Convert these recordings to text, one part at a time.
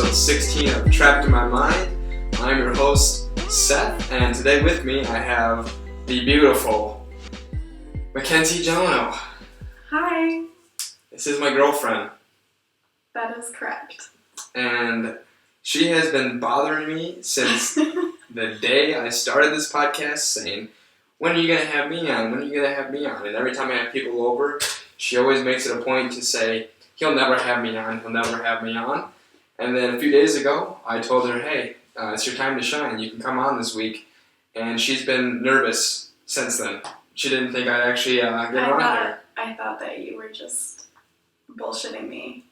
episode 16 of Trapped in My Mind. I'm your host, Seth, and today with me I have the beautiful Mackenzie, Gelineau. Hi. This is my girlfriend. That is correct. And she has been bothering me since the day I started this podcast saying, when are you going to have me on? When are you going to have me on? And every time I have people over, she always makes it a point to say, he'll never have me on, he'll never have me on. And then a few days ago, I told her, hey, it's your time to shine. You can come on this week. And she's been nervous since then. She didn't think I'd actually get on here. I thought that you were just bullshitting me,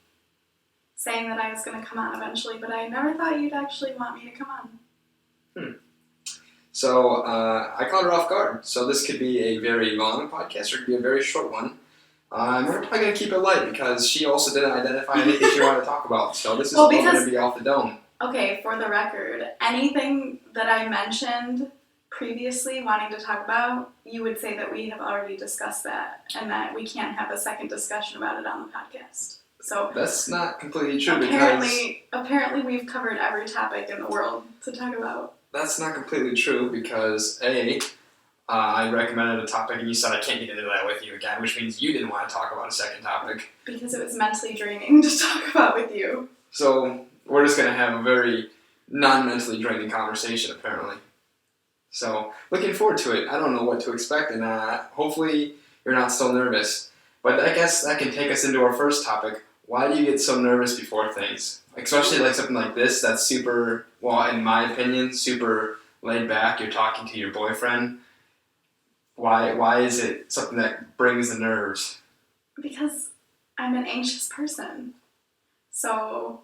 saying that I was going to come on eventually, but I never thought you'd actually want me to come on. So I caught her off guard. So this could be a very long podcast or it could be a very short one. We're probably going to keep it light because she also didn't identify anything she wanted to talk about. So this is all going to be off the dome. Okay, for the record, anything that I mentioned previously wanting to talk about, you would say that we have already discussed that and that we can't have a second discussion about it on the podcast. So that's not completely true apparently we've covered every topic in the world to talk about. That's not completely true because I recommended a topic and you said I can't get into that with you again, which means you didn't want to talk about a second topic. Because it was mentally draining to talk about with you. So we're just going to have a very non-mentally draining conversation, apparently. So looking forward to it. I don't know what to expect, and hopefully you're not so nervous. But I guess that can take us into our first topic. Why do you get so nervous before things? Especially like something like this that's super, well, in my opinion, super laid back. You're talking to your boyfriend. Why is it something that brings the nerves? Because I'm an anxious person. So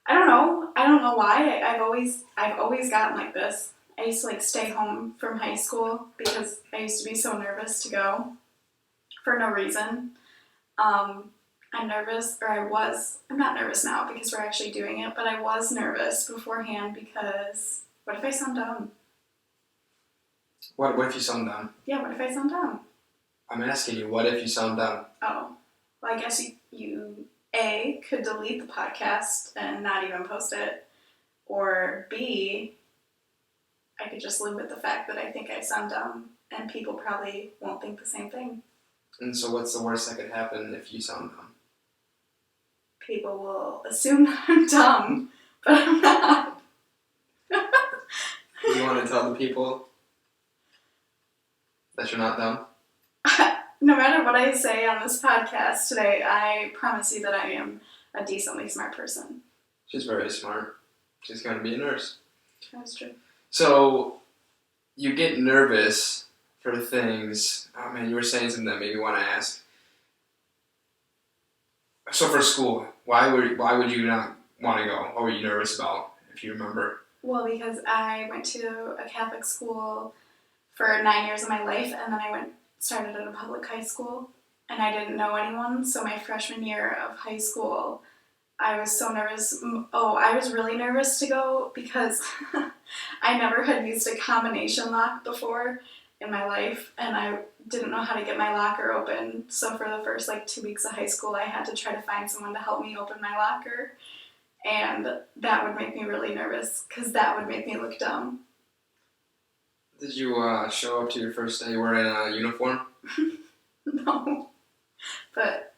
I don't know why. I've always gotten like this. I used to stay home from high school because I used to be so nervous to go for no reason. I'm nervous, or I'm not nervous now because we're actually doing it, but I was nervous beforehand because what if I sound dumb? What if you sound dumb? Yeah, what if I sound dumb? I'm asking you, what if you sound dumb? Oh, well, I guess you A, could delete the podcast and not even post it, or B, I could just live with the fact that I think I sound dumb, and people probably won't think the same thing. And so what's the worst that could happen if you sound dumb? People will assume that I'm dumb, but I'm not. You want to tell the people that you're not dumb? No matter what I say on this podcast today, I promise you that I am a decently smart person. She's very smart. She's going to be a nurse. That's true. So, you get nervous for things. Oh man, you were saying something that made me want to ask. So for school, why would you not want to go? What were you nervous about, if you remember? Well, because I went to a Catholic school for 9 years of my life, and then I started at a public high school, and I didn't know anyone, so my freshman year of high school, I was so nervous. Oh, I was really nervous to go because I never had used a combination lock before in my life, and I didn't know how to get my locker open. So for the first 2 weeks of high school, I had to try to find someone to help me open my locker, and that would make me really nervous because that would make me look dumb. Did you show up to your first day wearing a uniform? No, but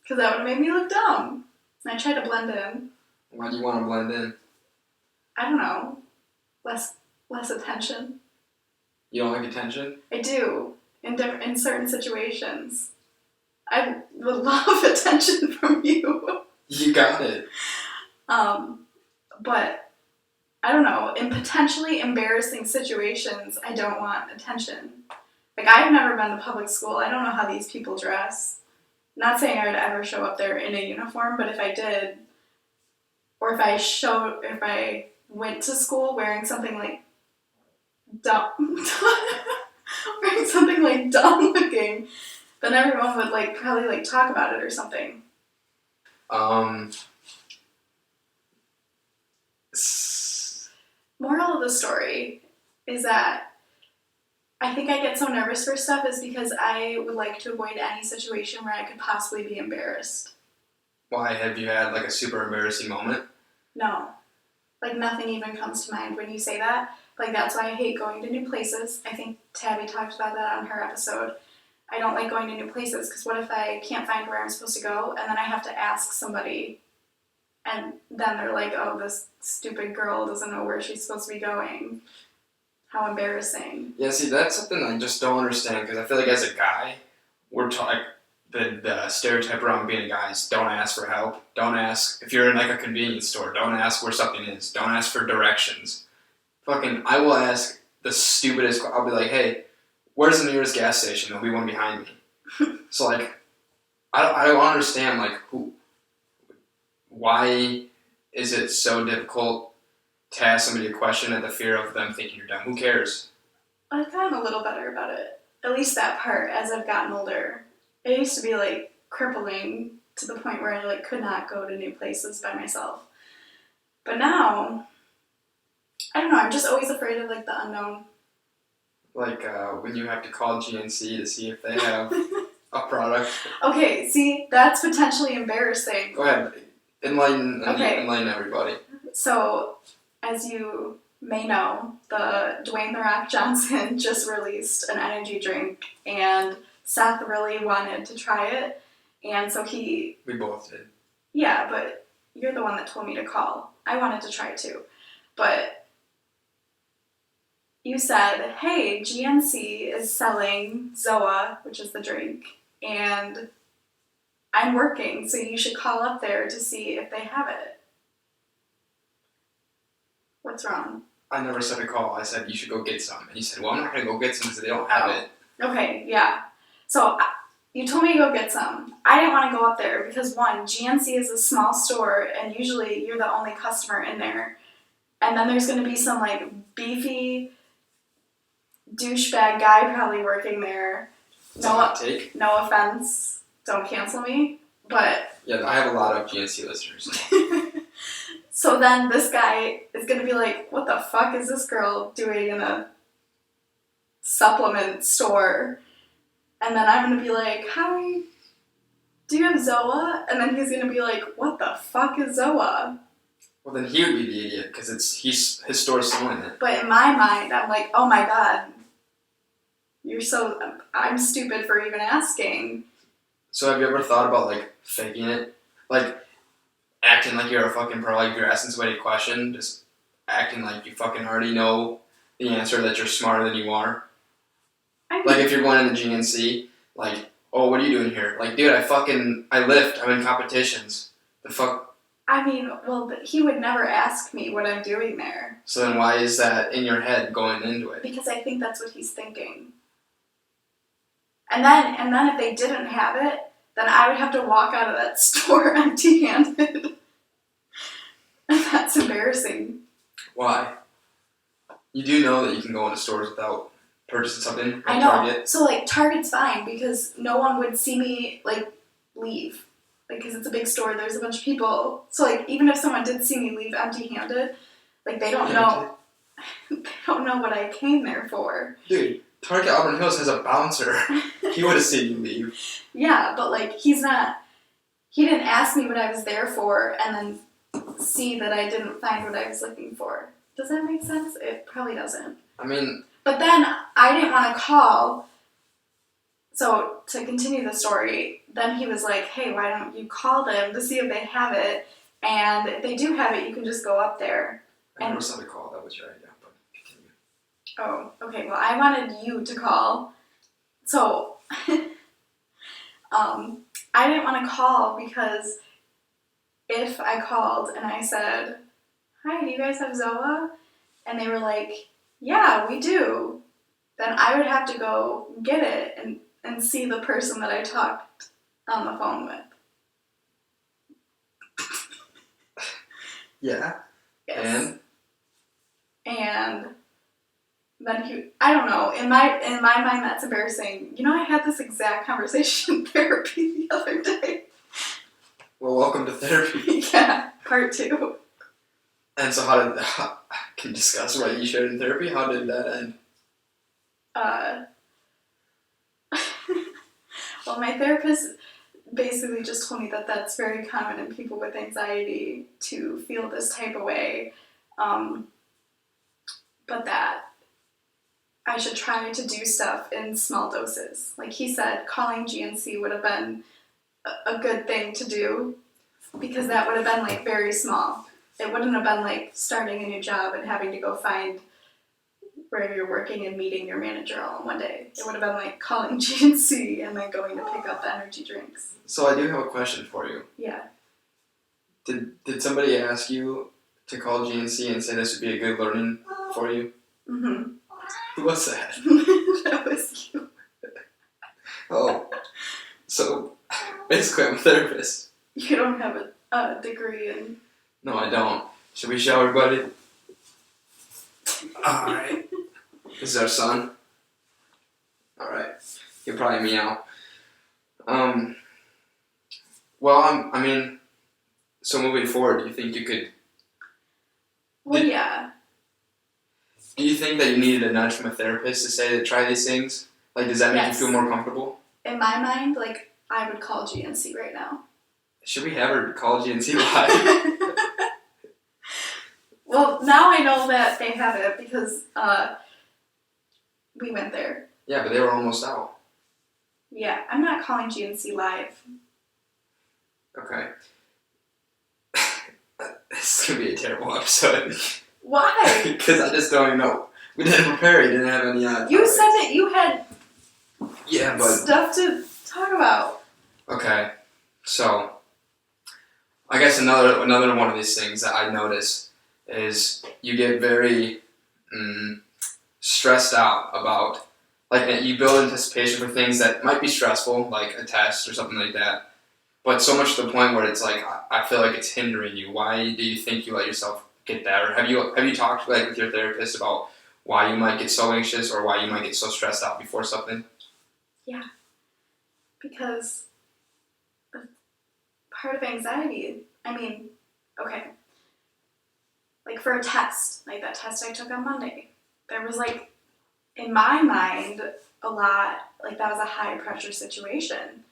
because that would have made me look dumb. And I tried to blend in. Why do you want to blend in? I don't know. Less attention. You don't like attention? I do. In certain situations. I would love attention from you. You got it. But I don't know. In potentially embarrassing situations, I don't want attention. I've never been to public school. I don't know how these people dress. Not saying I would ever show up there in a uniform, but if I did, or if I went to school wearing something dumb, wearing something dumb looking, then everyone would probably talk about it or something. Moral of the story is that I think I get so nervous for stuff is because I would like to avoid any situation where I could possibly be embarrassed. Why, have you had like a super embarrassing moment? No. Like, nothing even comes to mind when you say that. Like, that's why I hate going to new places. I think Tabby talked about that on her episode. I don't like going to new places because what if I can't find where I'm supposed to go and then I have to ask somebody and then they're like, oh, this stupid girl doesn't know where she's supposed to be going. How embarrassing. Yeah, see, that's something I just don't understand because I feel like as a guy, we're taught like the stereotype around being a guy is don't ask for help. Don't ask if you're in like a convenience store. Don't ask where something is. Don't ask for directions. Fucking, I will ask the stupidest. I'll be like, hey, where's the nearest gas station? There'll be one behind me. So like, I don't understand like why is it so difficult to ask somebody a question at the fear of them thinking you're dumb? Who cares? I've gotten a little better about it. At least that part as I've gotten older. It used to be like crippling to the point where I like could not go to new places by myself. But now, I don't know, I'm just always afraid of like the unknown. Like when you have to call GNC to see if they have a product. Okay, see, that's potentially embarrassing. Go ahead, enlighten everybody. So, as you may know, the Dwayne The Rock Johnson just released an energy drink, and Seth really wanted to try it, and so We both did. yeah, but you're the one that told me to call. I wanted to try it too, but you said, hey, GNC is selling Zoa, which is the drink, and I'm working, so you should call up there to see if they have it. What's wrong? I never said to call. I said you should go get some. And you said, well, I'm not going to go get some because they don't have it. Okay, yeah. So you told me to go get some. I didn't want to go up there because, one, GNC is a small store and usually you're the only customer in there. And then there's going to be some like beefy douchebag guy probably working there. It's a hot take. No offense. Don't cancel me. But yeah, I have a lot of GNC listeners. So then this guy is going to be like, what the fuck is this girl doing in a supplement store? And then I'm going to be like, hi, do you have Zoa? And then he's going to be like, what the fuck is Zoa? Well, then he would be the idiot because his store's selling it. But in my mind, I'm like, oh my god, I'm stupid for even asking. So have you ever thought about like faking it? Like acting like you're a fucking pro, like you're asking somebody a question, just acting like you fucking already know the answer, that you're smarter than you are. Like if you're going in the GNC, like, oh, what are you doing here? Like, dude, I lift, I'm in competitions. The fuck? I mean, well, he would never ask me what I'm doing there. So then why is that in your head going into it? Because I think that's what he's thinking. And then if they didn't have it, then I would have to walk out of that store empty-handed. And that's embarrassing. Why? You do know that you can go into stores without purchasing something? Like I know. Target? So, like, Target's fine because no one would see me, like, leave. Like, because it's a big store, there's a bunch of people. So, like, even if someone did see me leave empty-handed, like, they don't know. They don't know what I came there for. Dude, Target Auburn Hills has a bouncer. He would have seen you leave. Yeah, but, like, he didn't ask me what I was there for and then see that I didn't find what I was looking for. Does that make sense? It probably doesn't. I mean... But then I didn't want to call. So to continue the story, then he was like, hey, why don't you call them to see if they have it? And if they do have it, you can just go up there. I never saw the call. That was your idea. But continue. Oh, okay. Well, I wanted you to call. So I didn't want to call because if I called and I said, hi, do you guys have Zoa? And they were like, yeah, we do, then I would have to go get it and see the person that I talked on the phone with. Yeah. Yes. And then I don't know, in my mind that's embarrassing. You know, I had this exact conversation in therapy the other day. Well, welcome to therapy. Yeah, part 2. And so can you discuss what you shared in therapy? How did that end? Well, my therapist basically just told me that that's very common in people with anxiety to feel this type of way, but that I should try to do stuff in small doses. Like he said, calling GNC would have been a good thing to do because that would have been like very small. It wouldn't have been like starting a new job and having to go find where you're working and meeting your manager all in one day. It would have been like calling GNC and then going to pick up the energy drinks. So I do have a question for you. Yeah. Did somebody ask you to call GNC and say this would be a good learning for you? Mm-hmm. Who was that? That was you. Oh. So, basically I'm a therapist. You don't have a degree in... No, I don't. Should we show everybody? Alright. This is our son. Alright. He'll probably meow. Well, so moving forward, do you think you could... Well, yeah. Do you think that you needed a nudge from a therapist to say to try these things? Like, does that make you feel more comfortable? In my mind, like, I would call GNC right now. Should we have her call GNC live? Well, now I know that they have it because we went there. Yeah, but they were almost out. Yeah, I'm not calling GNC live. Okay. This is going to be a terrible episode. Why? Because I just don't even know. We didn't prepare. You didn't have any... You said that you had stuff to talk about. Okay. So, I guess another one of these things that I notice is you get very stressed out about... Like, you build anticipation for things that might be stressful, like a test or something like that. But so much to the point where it's like, I feel like it's hindering you. Why do you think you let yourself get that? Or have you talked with your therapist about why you might get so anxious or why you might get so stressed out before something? Yeah. Because part of anxiety, okay. Like for a test, like that test I took on Monday, there was like, in my mind, a lot, like that was a high pressure situation.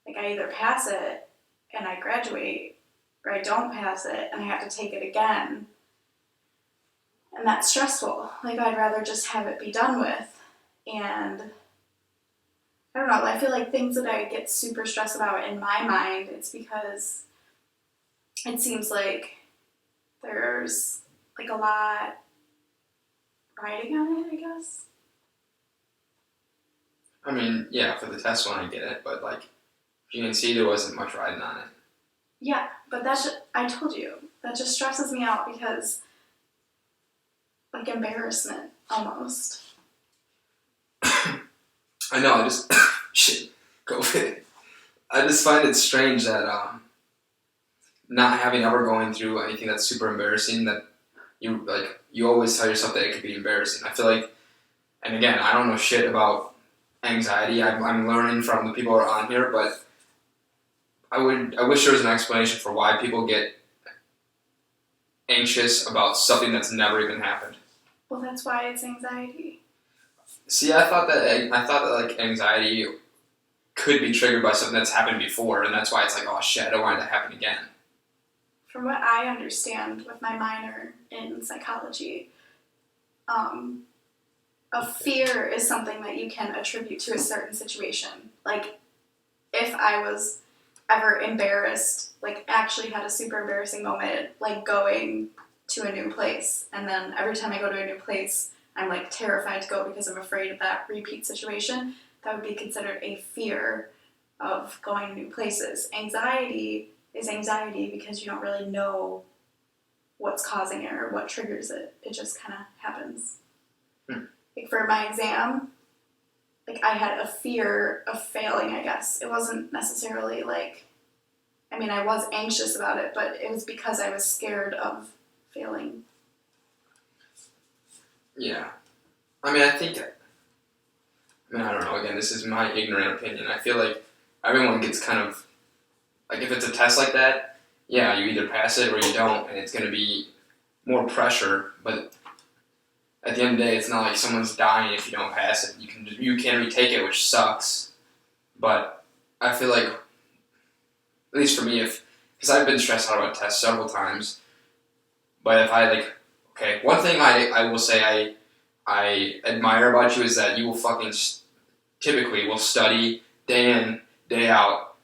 Like I either pass it and I graduate, or I don't pass it and I have to take it again. And that's stressful. Like I'd rather just have it be done with. And I don't know, I feel like things that I get super stressed about in my mind, it's because it seems like there's like a lot riding on it, I guess. Yeah, for the test one I get it, but like GNC there wasn't much riding on it. Yeah, but that's just, I told you, that just stresses me out because, like, embarrassment, almost. I know, I just, shit, COVID. I just find it strange that, not having ever going through anything that's super embarrassing, that you always tell yourself that it could be embarrassing. I feel like, and again, I don't know shit about anxiety. I'm learning from the people who are on here, but I wish there was an explanation for why people get anxious about something that's never even happened. Well, that's why it's anxiety. See, I thought that like anxiety could be triggered by something that's happened before, and that's why it's like, oh shit, I don't want it to happen again. From what I understand with my minor in psychology, a fear is something that you can attribute to a certain situation. Like, if I was ever embarrassed, like actually had a super embarrassing moment, like going to a new place, and then every time I go to a new place, I'm like terrified to go because I'm afraid of that repeat situation, that would be considered a fear of going to new places. Anxiety is anxiety because you don't really know what's causing it or what triggers it. It just kind of happens. Like for my exam, like I had a fear of failing, I guess. It wasn't necessarily like, I was anxious about it, but it was because I was scared of failing. Yeah. I don't know, again, this is my ignorant opinion. I feel like everyone gets kind of, like if it's a test like that, yeah, you either pass it or you don't, and it's going to be more pressure, but at the end of the day, it's not like someone's dying if you don't pass it. You can retake it, which sucks, but I feel like at least for me, because I've been stressed out about tests several times, but if I one thing I will say I admire about you is that you will typically will study day in, day out.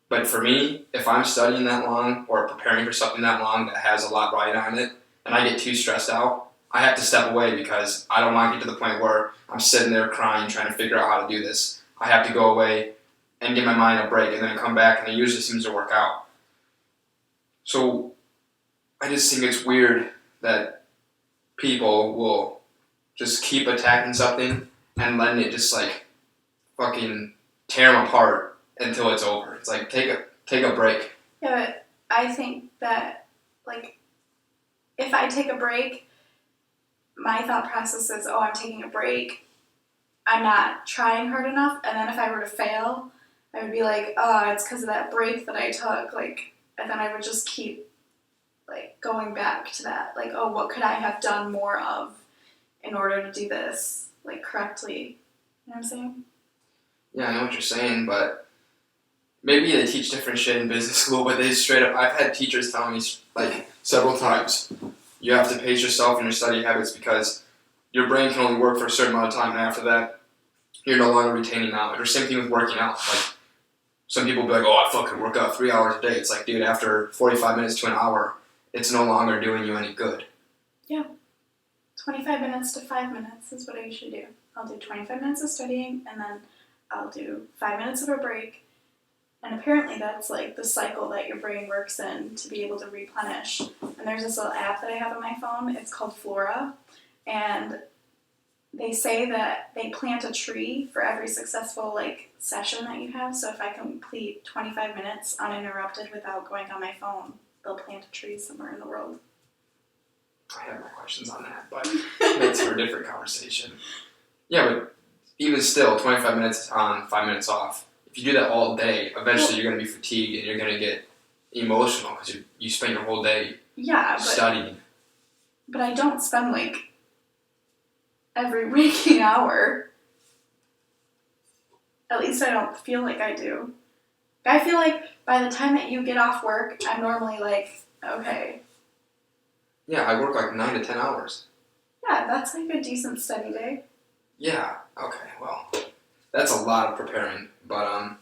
But for me, if I'm studying that long or preparing for something that long that has a lot riding on it, and I get too stressed out, I have to step away because I don't want to get to the point where I'm sitting there crying trying to figure out how to do this. I have to go away and give my mind a break and then come back, and it usually seems to work out. So I just think it's weird that people will just keep attacking something and letting it just fucking tear them apart until it's over. It's like take a break. Yeah, but I think that if I take a break, my thought process is, oh, I'm taking a break. I'm not trying hard enough. And then if I were to fail, I would be like, oh, it's because of that break that I took. And then I would just keep going back to that. Oh, what could I have done more of in order to do this correctly? You know what I'm saying? Yeah, I know what you're saying, but maybe they teach different shit in business school, but they straight up, I've had teachers tell me several times, you have to pace yourself in your study habits because your brain can only work for a certain amount of time, and after that, you're no longer retaining knowledge. Or same thing with working out. Some people be like, oh, I fucking work out 3 hours a day. It's dude, after 45 minutes to an hour, it's no longer doing you any good. Yeah. 25 minutes to 5 minutes is what I usually do. I'll do 25 minutes of studying, and then I'll do 5 minutes of a break. And apparently that's the cycle that your brain works in to be able to replenish. And there's this little app that I have on my phone. It's called Flora. And they say that they plant a tree for every successful session that you have. So if I complete 25 minutes uninterrupted without going on my phone, they'll plant a tree somewhere in the world. I have more questions on that, but that's for a different conversation. Yeah, but even still, 25 minutes on, 5 minutes off. If you do that all day, eventually you're going to be fatigued and you're going to get emotional because you spend your whole day studying. But I don't spend every waking hour. At least I don't feel like I do. I feel by the time that you get off work, I'm normally okay. Yeah, I work 9 to 10 hours. Yeah, that's a decent study day. Yeah, okay, well, that's a lot of preparing. But,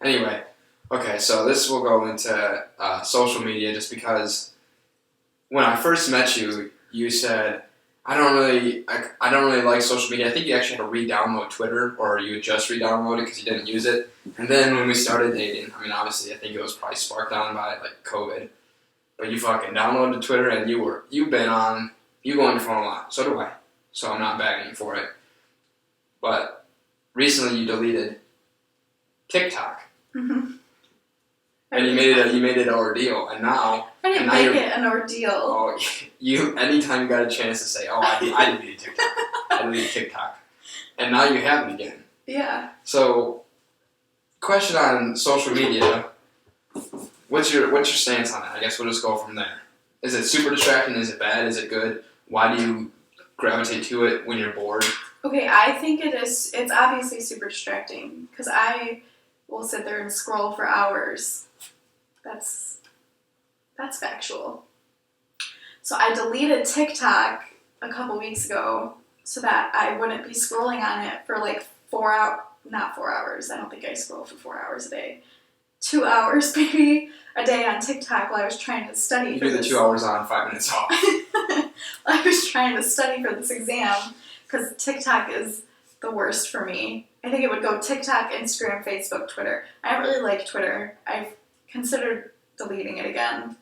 anyway, okay, so this will go into social media just because when I first met you, you said, I don't really like social media. I think you actually had to re-download Twitter, or you would just re-download it because you didn't use it. And then when we started dating, obviously I think it was probably sparked on by COVID, but you fucking downloaded Twitter and you go on your phone a lot. So do I. So I'm not bagging you for it. But recently you deleted TikTok. Mm-hmm. And you made it an ordeal, and now I didn't make it an ordeal. Oh, anytime you got a chance to say, oh, I deleted TikTok. I deleted TikTok. And now you have it again. Yeah. So, question on social media. What's your stance on it? I guess we'll just go from there. Is it super distracting? Is it bad? Is it good? Why do you gravitate to it when you're bored? Okay, I think it is. It's obviously super distracting because I will sit there and scroll for hours. That's factual. So I deleted TikTok a couple weeks ago so that I wouldn't be scrolling on it for 4 hours. Not 4 hours. I don't think I scroll for 4 hours a day. 2 hours maybe a day on TikTok while I was trying to study. You do the 2 hours on, 5 minutes off. I was trying to study for this exam because TikTok is the worst for me. I think it would go TikTok, Instagram, Facebook, Twitter. I don't really like Twitter. I've considered deleting it again.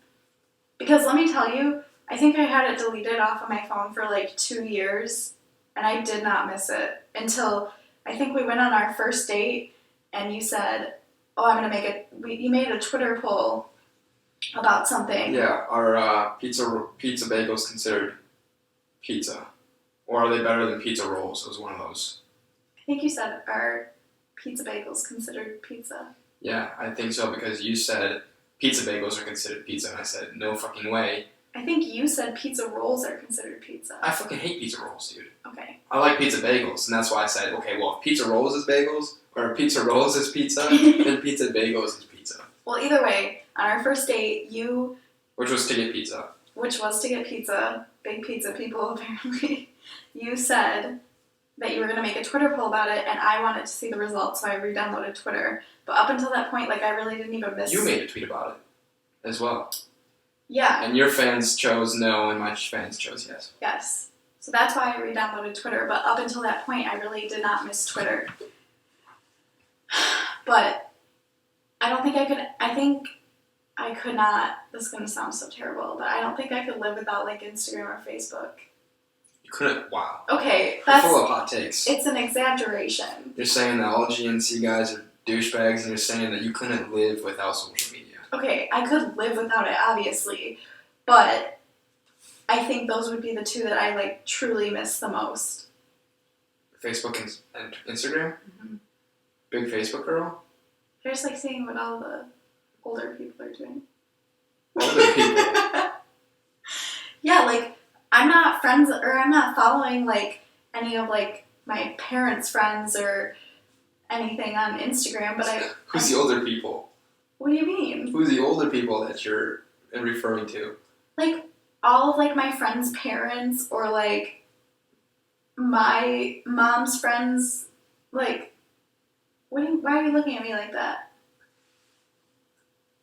Because let me tell you, I think I had it deleted off of my phone for 2 years, and I did not miss it until I think we went on our first date, and you said, oh, I'm going to make it, you made a Twitter poll about something. Yeah, are pizza bagels considered pizza? Or are they better than pizza rolls? It was one of those. I think you said, are pizza bagels considered pizza? Yeah, I think so, because you said pizza bagels are considered pizza, and I said, no fucking way. I think you said pizza rolls are considered pizza. I fucking hate pizza rolls, dude. Okay. I like pizza bagels, and that's why I said, okay, well, if pizza rolls is bagels, or if pizza rolls is pizza, then pizza bagels is pizza. Well, either way, on our first date, Which was to get pizza. Big pizza people apparently, you said that you were going to make a Twitter poll about it, and I wanted to see the results, so I re-downloaded Twitter. But up until that point, like, I really didn't even miss... You made a tweet about it as well. Yeah. And your fans chose no, and my fans chose yes. Yes. So that's why I re-downloaded Twitter, but up until that point, I really did not miss Twitter. But I don't think I think I could not, this is going to sound so terrible, but I don't think I could live without, like, Instagram or Facebook. You couldn't? Wow. Okay, You're full of hot takes. It's an exaggeration. You're saying that all GNC guys are douchebags, and you're saying that you couldn't live without social media. Okay, I could live without it, obviously, but I think those would be the two that I, like, truly miss the most. Facebook and Instagram? Mm-hmm. Big Facebook girl? They're just, like, seeing what all the older people are doing. Older people? Yeah, like, I'm not following, like, any of, like, my parents' friends or anything on Instagram, but Who's the older people? What do you mean? Who's the older people that you're referring to? Like, all of, like, my friends' parents or, like, my mom's friends, like, why are you looking at me like that?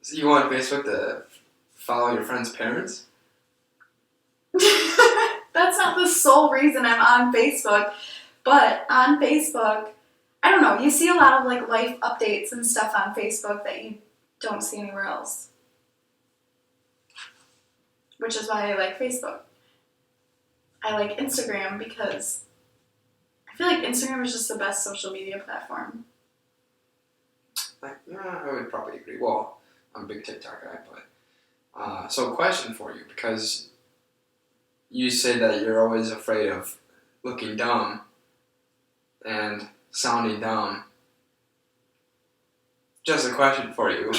So you want Facebook to follow your friends' parents? That's not the sole reason I'm on Facebook, but on Facebook, I don't know, you see a lot of, like, life updates and stuff on Facebook that you don't see anywhere else. Which is why I like Facebook. I like Instagram because I feel like Instagram is just the best social media platform. I would probably agree. Well, I'm a big TikTok guy, but... so a question for you, because you say that you're always afraid of looking dumb and sounding dumb. Just a question for you.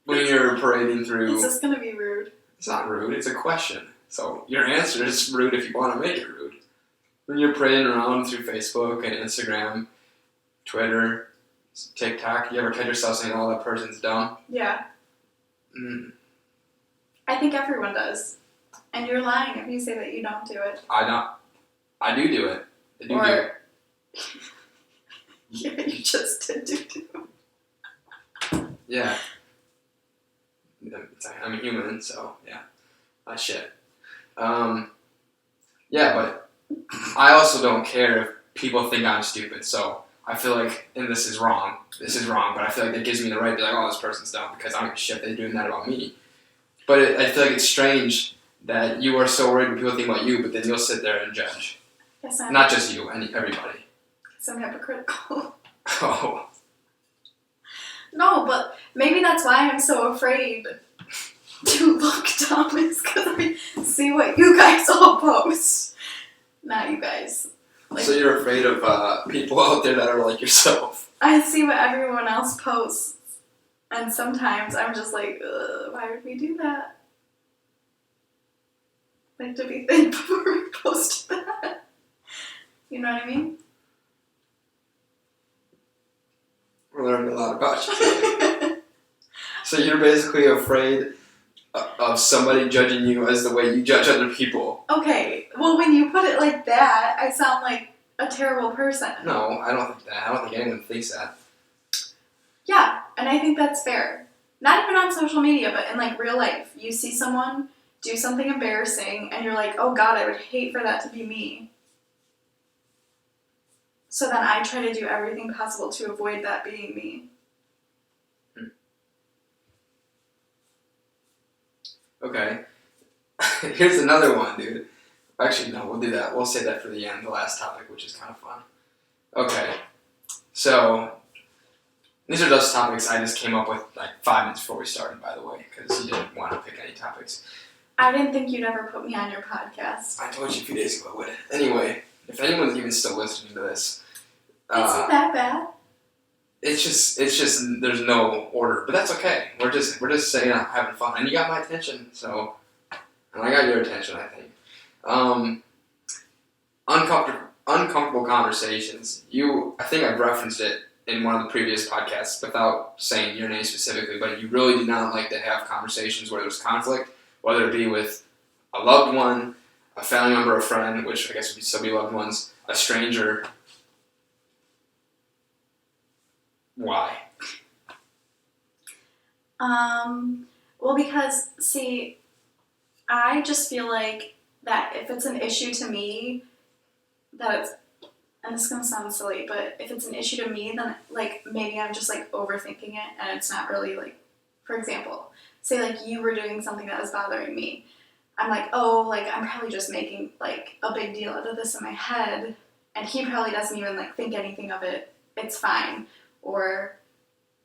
When you're parading through... Is this going to be rude? It's not rude, it's a question. So your answer is rude if you want to make it rude. When you're parading around through Facebook and Instagram, Twitter, TikTok, you ever catch yourself saying, oh, that person's dumb? Yeah. I think everyone does. And you're lying if you say that you don't do it. I don't. I do it. I do it. Yeah, you just did do it. Yeah. I'm a human, so yeah. Shit. Yeah, but I also don't care if people think I'm stupid, so I feel like, and this is wrong, but I feel like that gives me the right to be like, oh, this person's dumb, because I don't give a shit they're doing that about me. But I feel like it's strange that you are so worried when people think about you, but then you'll sit there and judge. Yes, not just you, everybody. Because I'm hypocritical. Oh. No, but maybe that's why I'm so afraid to look dumb, is because I see what you guys all post. Not you guys. Like, so you're afraid of people out there that are like yourself. I see what everyone else posts, and sometimes I'm just like, why would we do that? Like, to be thankful before we posted that. You know what I mean? We're learning a lot about you. So you're basically afraid of somebody judging you as the way you judge other people. Okay, well, when you put it like that, I sound like a terrible person. No, I don't think that. I don't think anyone thinks that. Yeah, and I think that's fair. Not even on social media, but in, like, real life. You see someone do something embarrassing, and you're like, oh God, I would hate for that to be me. So then I try to do everything possible to avoid that being me. Okay. Here's another one, dude. Actually, no, we'll do that. We'll save that for the end, the last topic, which is kind of fun. Okay. So, these are just topics I just came up with like 5 minutes before we started, by the way, because you didn't want to pick any topics. I didn't think you'd ever put me on your podcast. I told you a few days ago I would. Anyway, if anyone's even still listening to this... It's not that bad. It's just, there's no order, but that's okay. We're just saying I'm having fun, and you got my attention, so, and I got your attention, I think. Uncomfortable conversations. I think I've referenced it in one of the previous podcasts, without saying your name specifically, but you really do not like to have conversations where there's conflict, whether it be with a loved one, a family member, a friend, which I guess would still be loved ones, a stranger. Why? Well, because, see, I just feel like that if it's an issue to me, that it's, and this is going to sound silly, but if it's an issue to me, then, like, maybe I'm just, like, overthinking it, and it's not really, like, for example, say, like, you were doing something that was bothering me. I'm like, oh, like, I'm probably just making, like, a big deal out of this in my head, and he probably doesn't even, like, think anything of it. It's fine. Or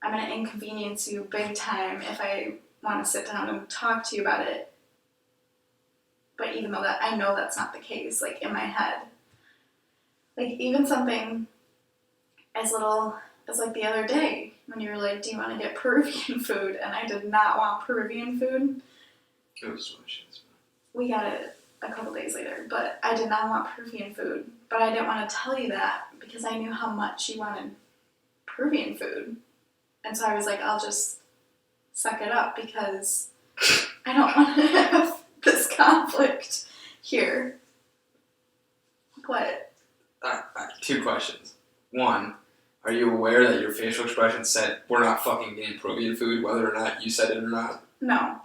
I'm going to inconvenience you big time if I want to sit down and talk to you about it. But even though that I know that's not the case, like, in my head. Like, even something as little as, like, the other day when you were like, do you want to get Peruvian food? And I did not want Peruvian food. It was delicious. We got it a couple days later, but I did not want Peruvian food. But I didn't want to tell you that because I knew how much you wanted Peruvian food. And so I was like, I'll just suck it up because I don't want to have this conflict here. What? Two questions. One, are you aware that your facial expression said, we're not fucking getting Peruvian food, whether or not you said it or not? No.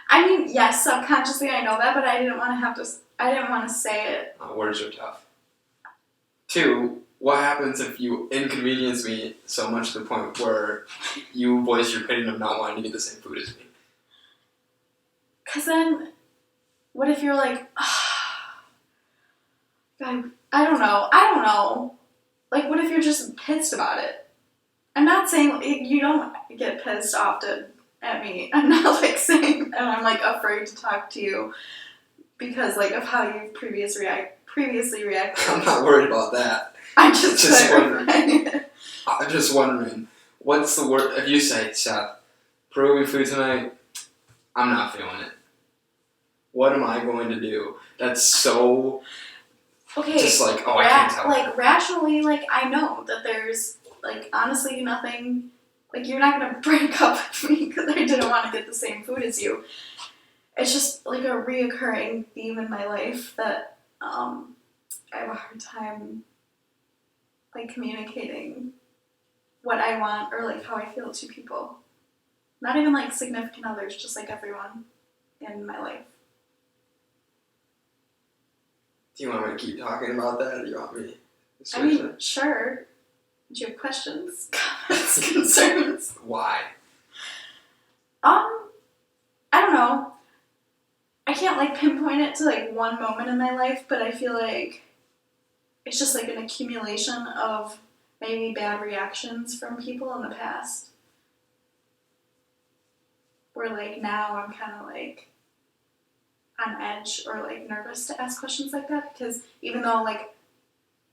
I mean, yes, subconsciously I know that, but I didn't want to say it. Words are tough. Two, what happens if you inconvenience me so much to the point where you voice your opinion of not wanting to get the same food as me? Because then, what if you're like, God, I don't know. Like, what if you're just pissed about it? I'm not saying, you don't get pissed often at me. I'm not, like, saying that I'm, like, afraid to talk to you because, like, of how you previously reacted. I'm not worried about that. I'm just wondering. I'm just wondering, what's the word, if you say, Seth, Peruvian food tonight, I'm not feeling it. What am I going to do? That's so... Okay, just like, oh, I can't tell. Like, rationally, like, I know that there's, like, honestly nothing, like, you're not going to break up with me because I didn't want to get the same food as you. It's just, like, a reoccurring theme in my life that I have a hard time, like, communicating what I want or, like, how I feel to people. Not even, like, significant others, just, like, everyone in my life. Do you want me to keep talking about that, or do you want me to switch I mean, it? sure. Do you have questions, comments, concerns? Why? I don't know. I can't, like, pinpoint it to, like, one moment in my life, but I feel like it's just, like, an accumulation of maybe bad reactions from people in the past. Where, like, now I'm kind of, like, on edge or, like, nervous to ask questions like that, because even though, like,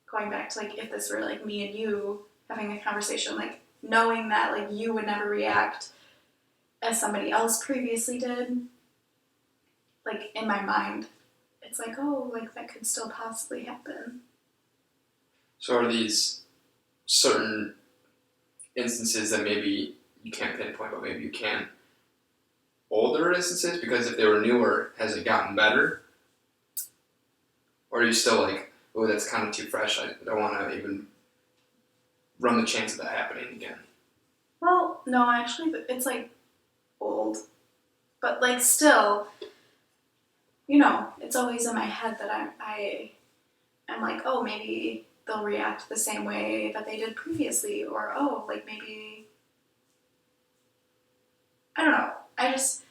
going back to, like, if this were, like, me and you having a conversation, like, knowing that, like, you would never react as somebody else previously did, like, in my mind, it's like, oh, like, that could still possibly happen. So are these certain instances that maybe you can't pinpoint, but maybe you can, older instances? Because if they were newer, has it gotten better? Or are you still like, oh, that's kind of too fresh, I don't want to even run the chance of that happening again? Well, no, actually, it's, like, old. But, like, still, you know, it's always in my head that I'm like, oh, maybe they'll react the same way that they did previously. Or, oh, like, maybe, I don't know. I just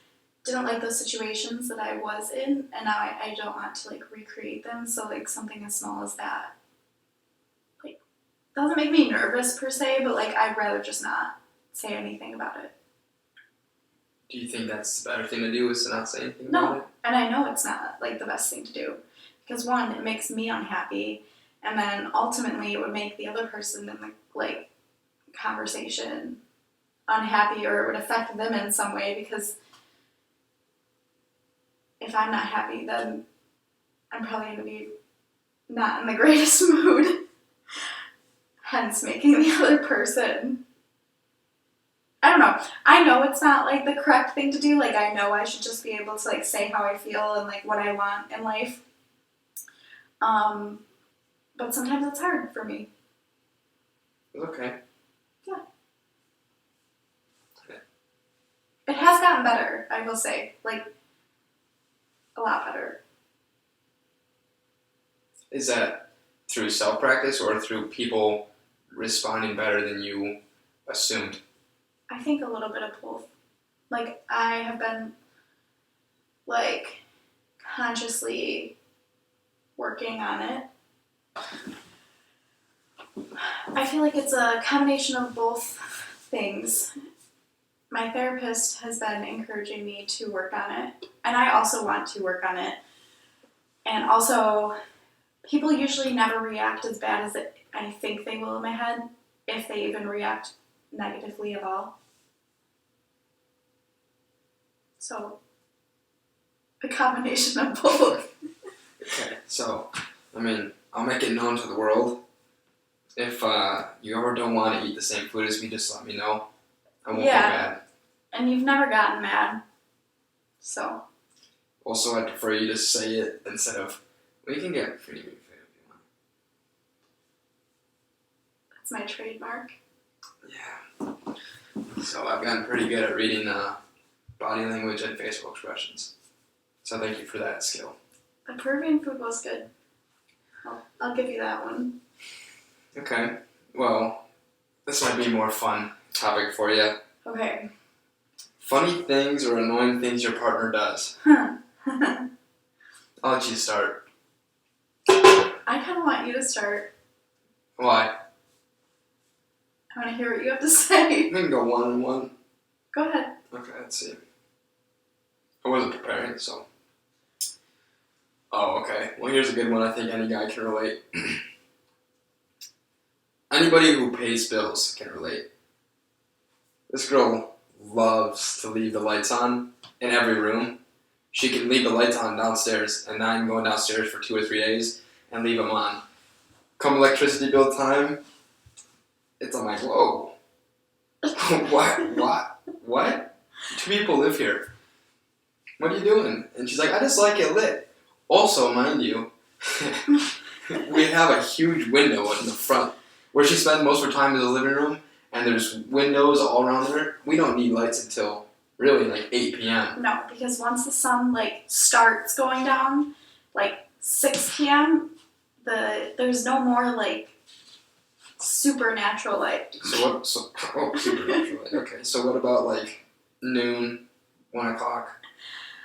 didn't like those situations that I was in, and now I don't want to, like, recreate them, so, like, something as small as that, like, doesn't make me nervous per se, but, like, I'd rather just not say anything about it. Do you think that's the better thing to do, is to not say anything about it? No, and I know it's not, like, the best thing to do, because one, it makes me unhappy, and then ultimately it would make the other person in the, like, conversation unhappy, or it would affect them in some way, because if I'm not happy, then I'm probably going to be not in the greatest mood. hence making the other person. I don't know. I know it's not like the correct thing to do. Like, I know I should just be able to like say how I feel and like what I want in life. But sometimes it's hard for me. Okay. Yeah. It has gotten better, I will say. Like, a lot better. Is that through self-practice or through people responding better than you assumed? I think a little bit of both. Like, I have been, like, consciously working on it. I feel like it's a combination of both things. My therapist has been encouraging me to work on it, and I also want to work on it. And also, people usually never react as bad as I think they will in my head, if they even react negatively at all. So, a combination of both. Okay, so, I mean, I'll make it known to the world. If you ever don't want to eat the same food as me, just let me know. I won't get mad. And you've never gotten mad. So. Also, I prefer you to say it instead of, well, you can get free food if you want. That's my trademark. Yeah. So I've gotten pretty good at reading body language and facial expressions. So thank you for that skill. The Peruvian food was good. I'll give you that one. Okay. Well, this might be a more fun topic for you. Okay. Funny things or annoying things your partner does. I'll let you start. I kind of want you to start. Why? I want to hear what you have to say. We can go one on one. Go ahead. Okay, let's see. I wasn't preparing, so. Oh, okay. Well, here's a good one I think any guy can relate. Anybody who pays bills can relate. This girl loves to leave the lights on in every room. She can leave the lights on downstairs, and I'm going downstairs for 2 or 3 days and leave them on. Come electricity bill time, I'm like, whoa. What? 2 people live here. What are you doing? And she's like, I just like it lit. Also, mind you, we have a huge window in the front where she spends most of her time in the living room, and there's windows all around there. We don't need lights until really like 8 p.m. No, because once the sun like starts going down, like 6 p.m., there's no more like supernatural light. Supernatural light. Okay, so what about like noon, 1 o'clock?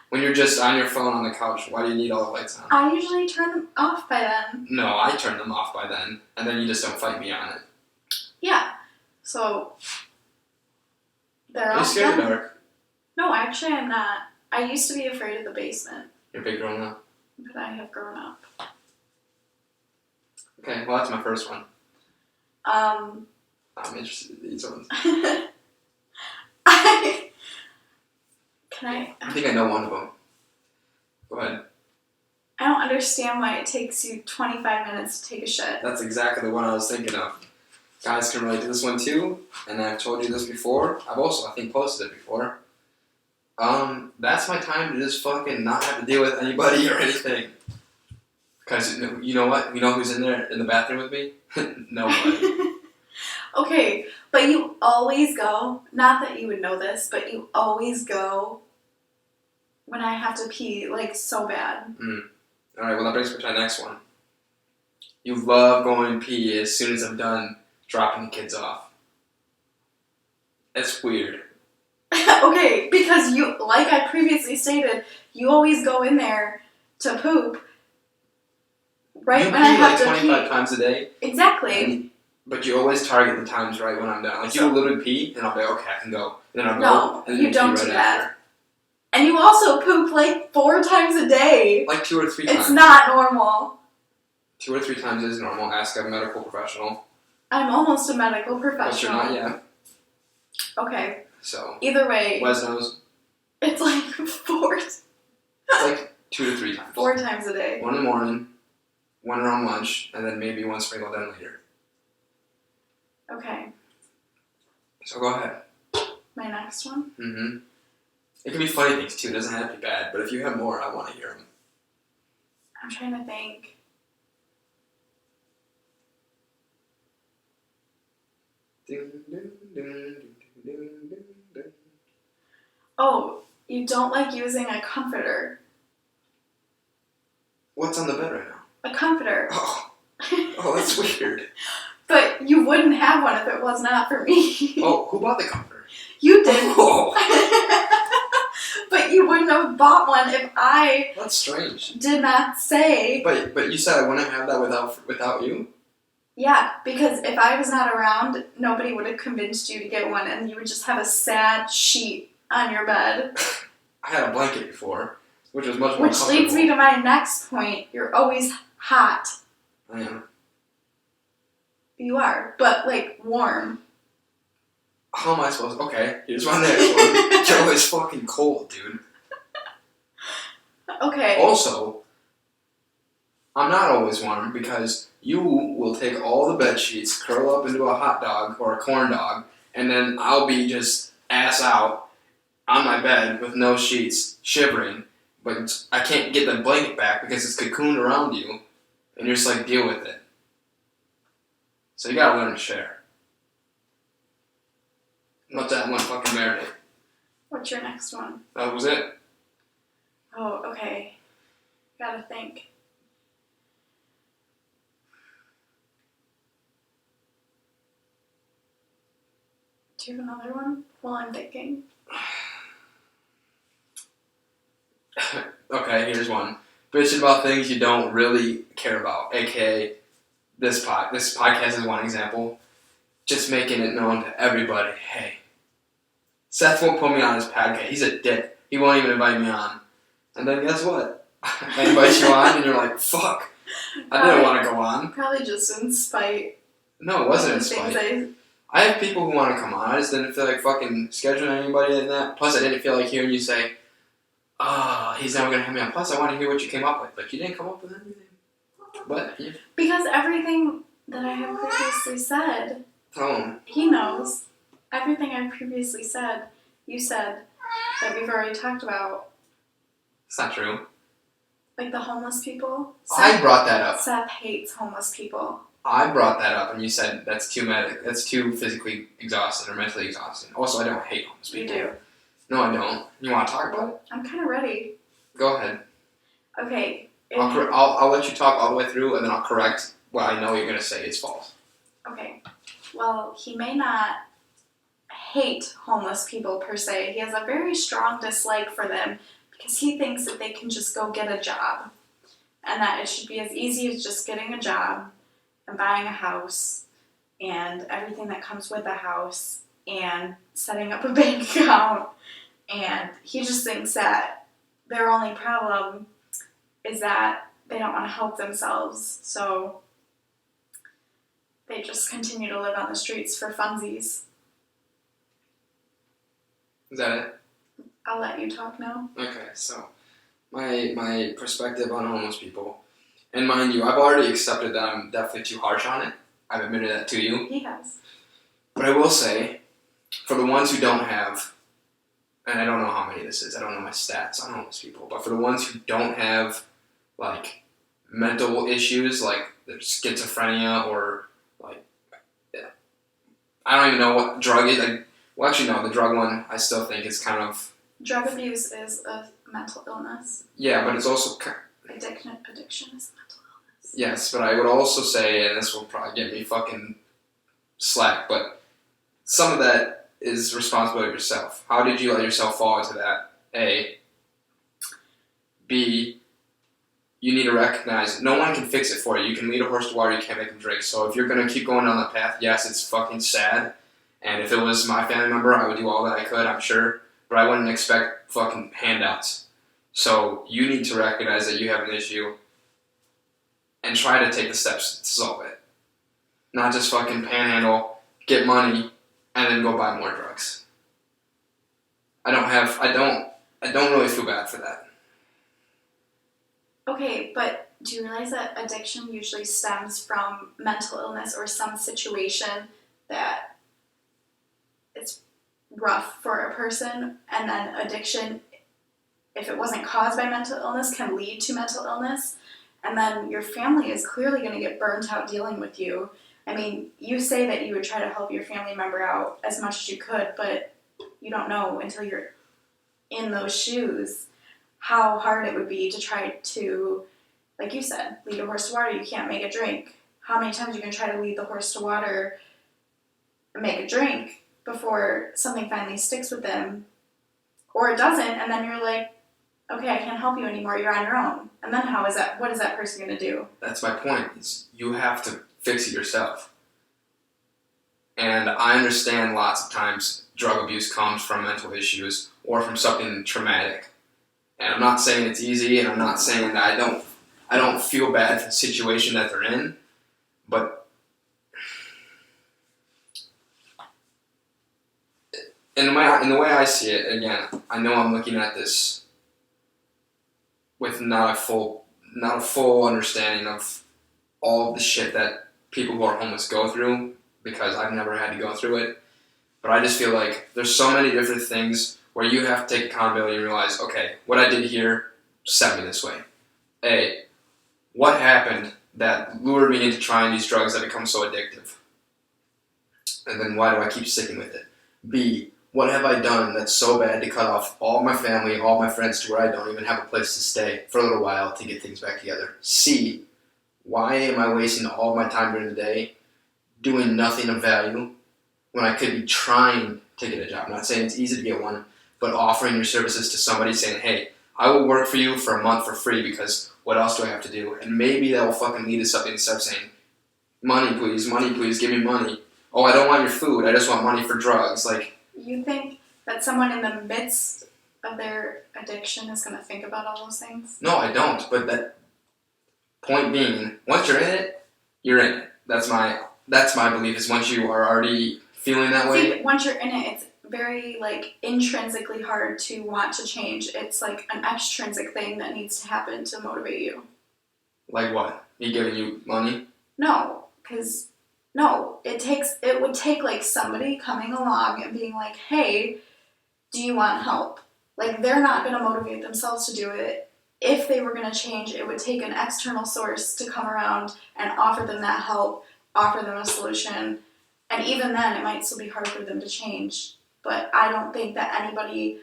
When you're just on your phone on the couch, why do you need all the lights on? I usually turn them off by then. No, I turn them off by then, and then you just don't fight me on it. Yeah. So they're Are you all scared of done. the dark? No, actually I'm not. I used to be afraid of the basement, You're a big girl now. but I have grown up. Okay, well that's my first one. I'm interested in these ones. I think I know one of them. Go ahead. I don't understand why it takes you 25 minutes to take a shit. That's exactly the one I was thinking of. Guys can relate to this one too, and I've told you this before. I've also, I think, posted it before. That's my time to just fucking not have to deal with anybody or anything. Because you know what? You know who's in there in the bathroom with me? Nobody. Okay, but you always go, not that you would know this, but you always go when I have to pee, like, so bad. Alright, well that brings me to my next one. You love going pee as soon as I'm done dropping the kids off. It's weird. Okay, because you, like I previously stated, you always go in there to poop right you when I have like to 25 pee. times a day. Exactly. But you always target the times right when I'm done. Like, you will literally pee, and I'll be like, okay, I can go. And then I'll go, and then you don't pee right do that. after. And you also poop like 4 times a day. Like 2 or 3 times. It's not normal. 2 or 3 times is normal. Ask a medical professional. I'm almost a medical But you're professional. not yet. Okay. So. Either way. Wes knows. It's like 4. It's like 2 to 3 times. 4 times a day. 1 in the morning, 1 around lunch, and then maybe 1 sprinkled in later. Okay. So go ahead. My next one? Mm-hmm. It can be funny things too. It doesn't have to be bad. But if you have more, I want to hear them. I'm trying to think. Oh, you don't like using a comforter. What's on the bed right now? A comforter. Oh, that's weird. But you wouldn't have one if it was not for me. Oh, who bought the comforter? You did. Oh. But you wouldn't have bought one if I... That's strange. ...did not say... But you said I wouldn't have that without you? Yeah, because if I was not around, nobody would have convinced you to get one, and you would just have a sad sheet on your bed. I had a blanket before, which was much more comfortable. Which leads me to my next point. You're always hot. I am. You are, but, like, warm. How am I supposed to... Okay, here's my next one. You're always fucking cold, dude. Okay. Also, I'm not always warm because you will take all the bed sheets, curl up into a hot dog or a corn dog, and then I'll be just ass out on my bed with no sheets, shivering, but I can't get the blanket back because it's cocooned around you, and you're just like, deal with it. So you gotta learn to share. Let that one fucking marinate. What's your next one? That was it. Oh, okay. Gotta think. Do you have another one while I'm thinking? Okay, here's one. Bitching about things you don't really care about, aka this podcast is one example. Just making it known to everybody, hey, Seth won't put me on his podcast. He's a dick. He won't even invite me on. And then guess what? I invite you on and you're like, fuck. I didn't want to go on. Probably just in spite. No, it wasn't in spite. I have people who want to come on. I just didn't feel like fucking scheduling anybody in that. Plus, I didn't feel like hearing you say, he's never going to have me on. Plus, I want to hear what you came up with. But you didn't come up with anything. But, yeah. Because everything that I have previously said, Tell him. He knows. Everything I've previously said, you said, that we've already talked about. It's not true. Like the homeless people. I brought that up. Seth hates homeless people. I brought that up, and you said that's too physically exhausting or mentally exhausting. Also, I don't hate homeless people. You do. No, I don't. You want to talk about it? I'm kind of ready. Go ahead. Okay. I'll let you talk all the way through, and then I'll correct what I know you're going to say is false. Okay. Well, he may not hate homeless people per se. He has a very strong dislike for them because he thinks that they can just go get a job and that it should be as easy as just getting a job and buying a house and everything that comes with a house and setting up a bank account. And he just thinks that their only problem is that they don't want to help themselves. So they just continue to live on the streets for funsies. Is that it? I'll let you talk now. Okay, so my perspective on homeless people, and mind you, I've already accepted that I'm definitely too harsh on it. I've admitted that to you. He has. But I will say, for the ones who don't have, and I don't know how many this is, I don't know my stats on homeless people, but for the ones who don't have, like, mental issues, like schizophrenia or, like, I don't even know what drug is. Well, actually, no, the drug one I still think is kind of... Drug abuse is a mental illness. Yeah, but it's also... Addiction is a mental illness. Yes, but I would also say, and this will probably get me fucking slack, but some of that is responsibility of yourself. How did you let yourself fall into that? A. B. You need to recognize no one can fix it for you. You can lead a horse to water, you can't make him drink. So if you're going to keep going down that path, yes, it's fucking sad. And if it was my family member, I would do all that I could, I'm sure. But I wouldn't expect fucking handouts. So you need to recognize that you have an issue and try to take the steps to solve it. Not just fucking panhandle, get money, and then go buy more drugs. I don't really feel bad for that. Okay, but do you realize that addiction usually stems from mental illness or some situation that it's rough for a person, and then addiction, if it wasn't caused by mental illness, can lead to mental illness, and then your family is clearly going to get burnt out dealing with you. I mean, you say that you would try to help your family member out as much as you could, but you don't know until you're in those shoes how hard it would be to try to, like you said, lead a horse to water. You can't make it drink. How many times are you going to try to lead the horse to water and make it drink before something finally sticks with them? Or it doesn't, and then you're like, okay, I can't help you anymore, you're on your own. And then what is that person going to do? That's my point. You have to fix it yourself. And I understand lots of times drug abuse comes from mental issues or from something traumatic. And I'm not saying it's easy, and I'm not saying that I don't feel bad for the situation that they're in, but in the way I see it, again, I know I'm looking at this with not a full understanding of all the shit that people who are homeless go through, because I've never had to go through it. But I just feel like there's so many different things where you have to take accountability and realize, okay, what I did here set me this way. A, what happened that lured me into trying these drugs that become so addictive? And then why do I keep sticking with it? B, what have I done that's so bad to cut off all my family, all my friends to where I don't even have a place to stay for a little while to get things back together? C, why am I wasting all my time during the day doing nothing of value when I could be trying to get a job? I'm not saying it's easy to get one, but offering your services to somebody saying, hey, I will work for you for a month for free because what else do I have to do? And maybe that will fucking lead to something instead of saying, money please, give me money. Oh, I don't want your food, I just want money for drugs. Like, you think that someone in the midst of their addiction is going to think about all those things? No, I don't. But that point being, once you're in it, you're in it. That's my belief. Is once you are already feeling that way. See, once you're in it, it's very intrinsically hard to want to change. It's like an extrinsic thing that needs to happen to motivate you. Like what? Me giving you money? No, because it would take somebody coming along and being like, hey, do you want help? They're not going to motivate themselves to do it. If they were going to change, it would take an external source to come around and offer them that help, offer them a solution. And even then, it might still be hard for them to change. But I don't think that anybody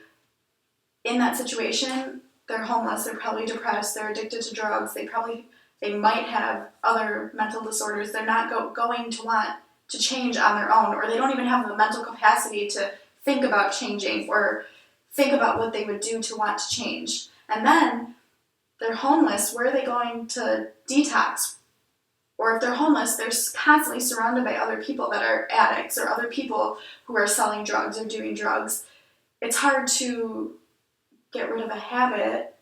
in that situation, they're homeless, they're probably depressed, they're addicted to drugs, they might have other mental disorders. They're not going to want to change on their own, or they don't even have the mental capacity to think about changing or think about what they would do to want to change. And then they're homeless. Where are they going to detox? Or if they're homeless, they're constantly surrounded by other people that are addicts or other people who are selling drugs or doing drugs. It's hard to get rid of a habit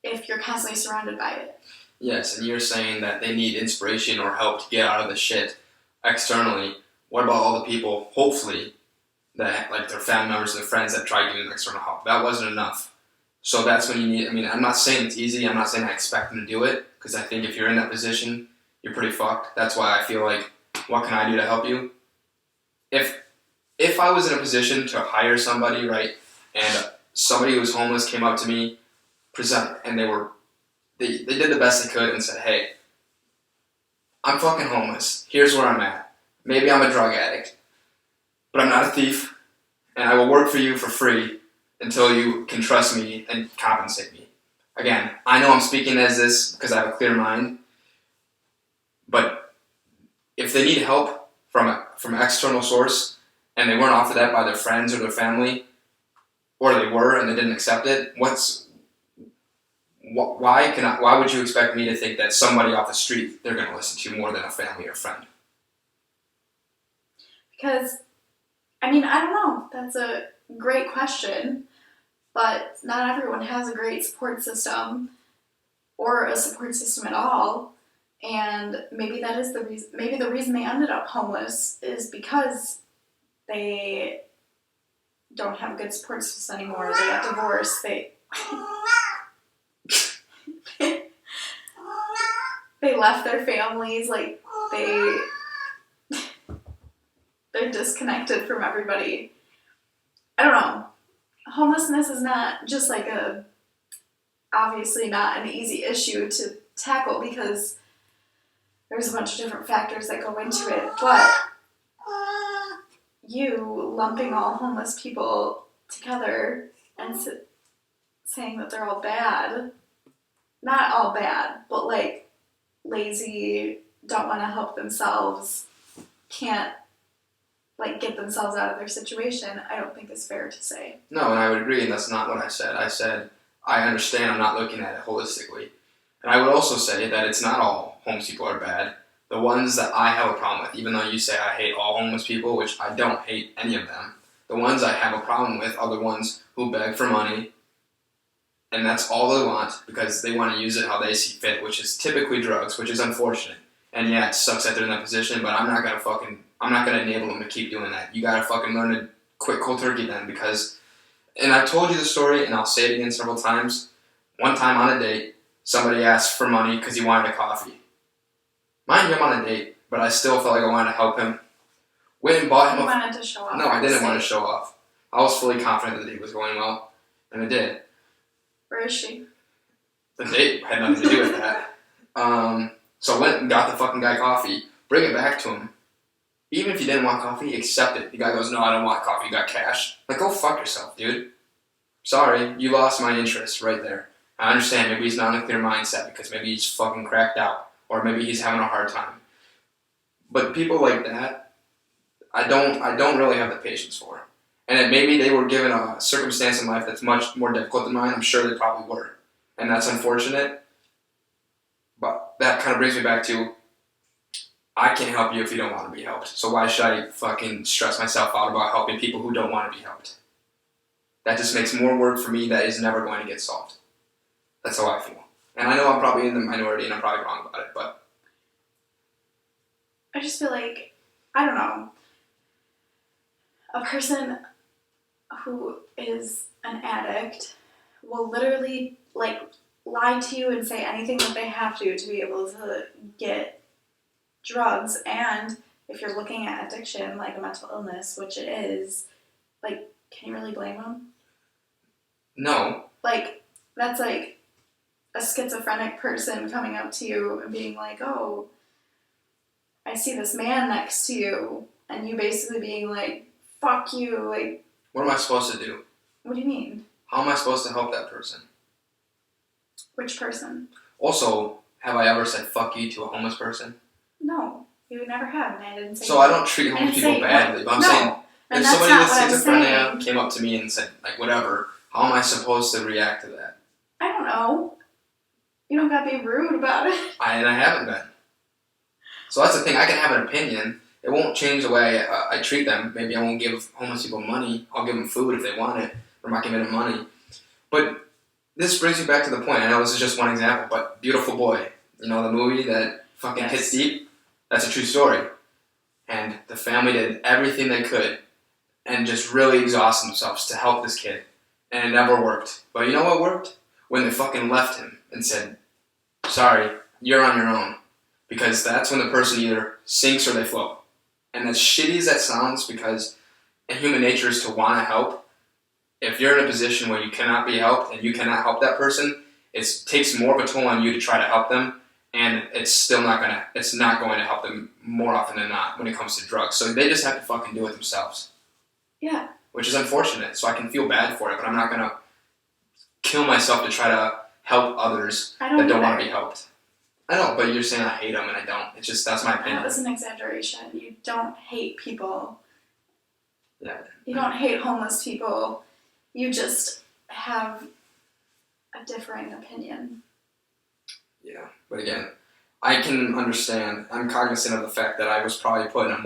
if you're constantly surrounded by it. Yes, and you're saying that they need inspiration or help to get out of the shit externally. What about all the people, hopefully, that their family members and their friends that tried giving them external help? That wasn't enough. So that's when you need, I'm not saying it's easy, I'm not saying I expect them to do it, because I think if you're in that position, you're pretty fucked. That's why I feel like, what can I do to help you? If I was in a position to hire somebody, right, and somebody who was homeless came up to me, and they did the best they could and said, hey, I'm fucking homeless. Here's where I'm at. Maybe I'm a drug addict, but I'm not a thief, and I will work for you for free until you can trust me and compensate me. Again, I know I'm speaking as this because I have a clear mind, but if they need help from an external source and they weren't offered that by their friends or their family, or they were and they didn't accept it, why would you expect me to think that somebody off the street they're going to listen to more than a family or friend? Because, I don't know. That's a great question, but not everyone has a great support system or a support system at all. And maybe that is the reason. Maybe the reason they ended up homeless is because they don't have a good support system anymore. They got divorced. They left their families. they're disconnected from everybody. I don't know. Homelessness is not just like obviously not an easy issue to tackle because there's a bunch of different factors that go into it, but you lumping all homeless people together and saying that they're all bad, not all bad, but like lazy, don't want to help themselves, can't like get themselves out of their situation, I don't think is fair to say. No, and I would agree, and that's not what I said. I said, I understand I'm not looking at it holistically. And I would also say that it's not all homeless people are bad. The ones that I have a problem with, even though you say I hate all homeless people, which I don't hate any of them, the ones I have a problem with are the ones who beg for money, and that's all they want because they want to use it how they see fit, which is typically drugs, which is unfortunate. And yeah, it sucks that they're in that position, but I'm not gonna enable them to keep doing that. You gotta fucking learn to quit cold turkey then, because, and I've told you the story, and I'll say it again several times. One time on a date, somebody asked for money because he wanted a coffee. Mind you, I'm on a date, but I still felt like I wanted to help him. Went and bought him You wanted to show off. No, I didn't want to show off. I was fully confident that the date was going well, and it did. Where is she? The date had nothing to do with that. So I went and got the fucking guy coffee, bring it back to him. Even if you didn't want coffee, accept it. The guy goes, no, I don't want coffee, you got cash. Like, go fuck yourself, dude. Sorry, you lost my interest right there. I understand, maybe he's not in a clear mindset because maybe he's fucking cracked out, or maybe he's having a hard time. But people like that, I don't really have the patience for. And maybe they were given a circumstance in life that's much more difficult than mine. I'm sure they probably were. And that's unfortunate. But that kind of brings me back to, I can't help you if you don't want to be helped. So why should I fucking stress myself out about helping people who don't want to be helped? That just makes more work for me that is never going to get solved. That's how I feel. And I know I'm probably in the minority and I'm probably wrong about it, but I just feel like, I don't know, a person who is an addict will literally like lie to you and say anything that they have to be able to get drugs. And if you're looking at addiction like a mental illness, which it is, like, can you really blame them? No. Like, that's like a schizophrenic person coming up to you and being like, oh, I see this man next to you, and you basically being like, fuck you, like... What am I supposed to do? What do you mean? How am I supposed to help that person? Which person? Also, have I ever said fuck you to a homeless person? No, you never have, and I didn't say... So I don't treat homeless people badly, but I'm saying, if somebody with schizophrenia came up to me and said, like, whatever, how am I supposed to react to that? I don't know. You don't gotta be rude about it. And I haven't been. So that's the thing, I can have an opinion. It won't change the way I treat them. Maybe I won't give homeless people money. I'll give them food if they want it. I'm not giving them money. But this brings me back to the point. I know this is just one example, but Beautiful Boy. You know, the movie that fucking hits deep? That's a true story. And the family did everything they could and just really exhausted themselves to help this kid. And it never worked. But you know what worked? When they fucking left him and said, sorry, you're on your own. Because that's when the person either sinks or they float. And as shitty as that sounds, because human nature is to want to help, if you're in a position where you cannot be helped and you cannot help that person, it takes more of a toll on you to try to help them, and it's not going to help them more often than not when it comes to drugs. So they just have to fucking do it themselves. Yeah. Which is unfortunate, so I can feel bad for it, but I'm not going to kill myself to try to help others that don't want to be helped. I know, but you're saying I hate them, and I don't. It's just, that's my opinion. That was an exaggeration. You don't hate people. Yeah. You don't hate homeless people. You just have a differing opinion. Yeah, but again, I can understand. I'm cognizant of the fact that I was probably put in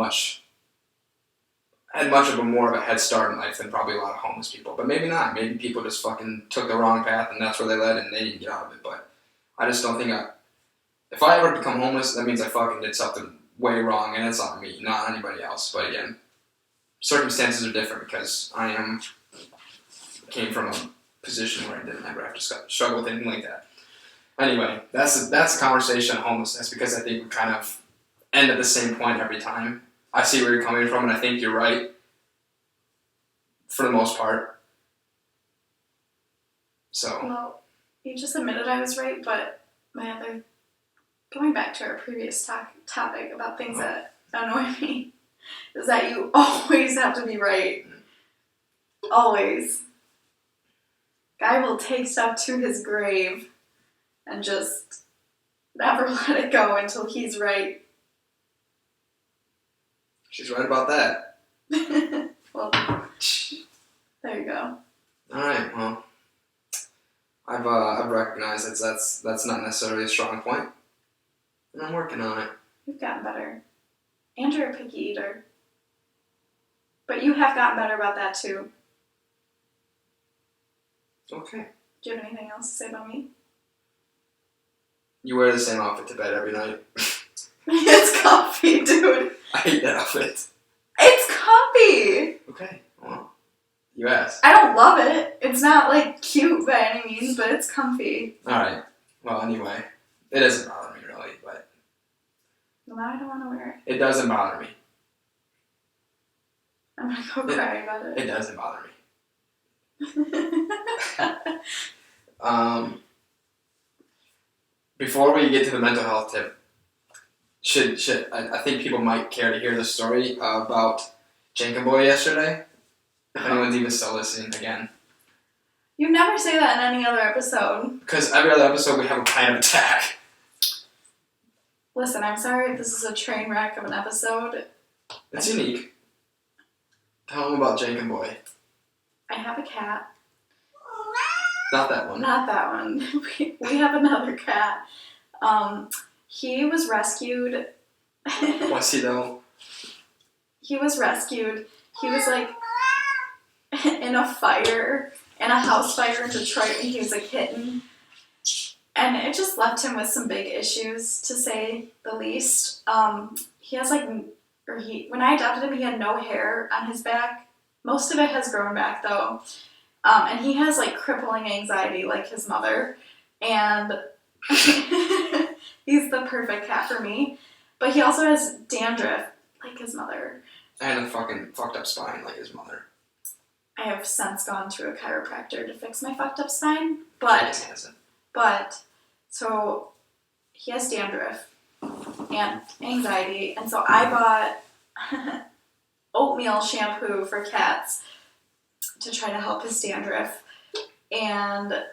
had much of a more of a head start in life than probably a lot of homeless people. But maybe not. Maybe people just fucking took the wrong path, and that's where they led, and they didn't get out of it. But I just don't think if I ever become homeless, that means I fucking did something way wrong, and it's on me, not anybody else. But again, circumstances are different because I came from a position where I didn't ever have to struggle with anything like that. Anyway, that's the conversation on homelessness, because I think we kind of end at the same point every time. I see where you're coming from, and I think you're right for the most part. So. Well, you just admitted I was right, but going back to our previous topic about things that annoy me, is that you always have to be right. Always. Guy will take stuff to his grave and just never let it go until he's right. She's right about that. Well, there you go. Alright, well, I've recognized that's not necessarily a strong point, and I'm working on it. You've gotten better. And you're a picky eater. But you have gotten better about that too. Okay. Do you have anything else to say about me? You wear the same outfit to bed every night. It's comfy, dude. I hate that outfit. It's comfy! Okay, well, you asked. I don't love it. It's not, like, cute by any means, but it's comfy. Alright, well, anyway, it doesn't bother me really, but... Well, now I don't want to wear It doesn't bother me. it. I'm gonna go cry about it. It doesn't bother me. Before we get to the mental health tip, I think people might care to hear the story about Jenkins boy yesterday. If anyone's even still listening again. You never say that in any other episode. Because every other episode we have a panic attack. Listen, I'm sorry if this is a train wreck of an episode. It's unique. Tell them about Jenkins boy. I have a cat. Not that one. Not that one. We have another cat. He was rescued. Was he though? He was rescued. He was like in a fire, in a house fire in Detroit when he was a kitten. And it just left him with some big issues, to say the least. He has when I adopted him, he had no hair on his back. Most of it has grown back though. And he has like crippling anxiety like his mother. And he's the perfect cat for me. But he also has dandruff like his mother. And a fucking fucked up spine like his mother. I have since gone to a chiropractor to fix my fucked up spine. So he has dandruff and anxiety. And so I bought oatmeal shampoo for cats to try to help his dandruff. And